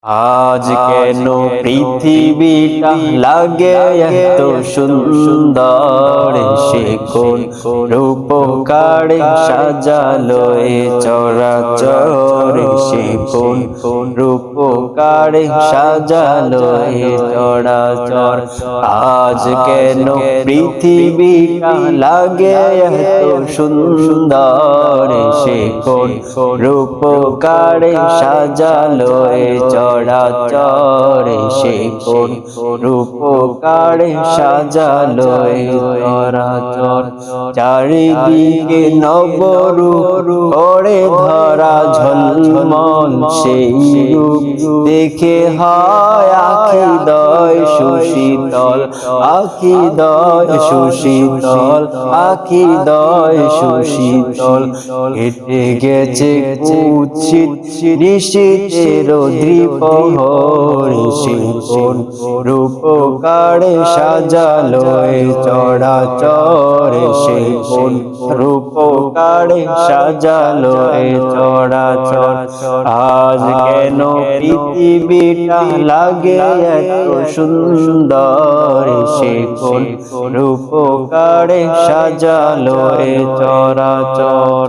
আজ কেন পৃথিবীটা লাগে এত সুন্দর, সে কোন রূপকারে সাজালো এ চরাচর, সে কোন রূপকারে সাজালো এ চরাচর। আজ কেন পৃথিবীটা লাগে এত সুন্দর, সে কোন রূপকারে সাজালো এ চরাচর, সে কোন রূপকারে সাজালো এ চরাচর। চারিদিকে নবরূপ ওরে ধরা ঝলমল, সেই রূপ দেখে হয় আখিদয় সুশীতল, আখিদয় সুশীতল, আখিদয় সুশীতল। কেটে গেছে কুৎসিত নিশীথের দ্বিপ্রহর, সে কোন রূপকারে সাজালো এ চরাচর, সে কোন রূপকারে সাজালো এ চরাচর। আজ কেন পৃথিবীটা লাগে এত সুন্দর, সে কোন রূপকারে সাজালো এ চরাচর।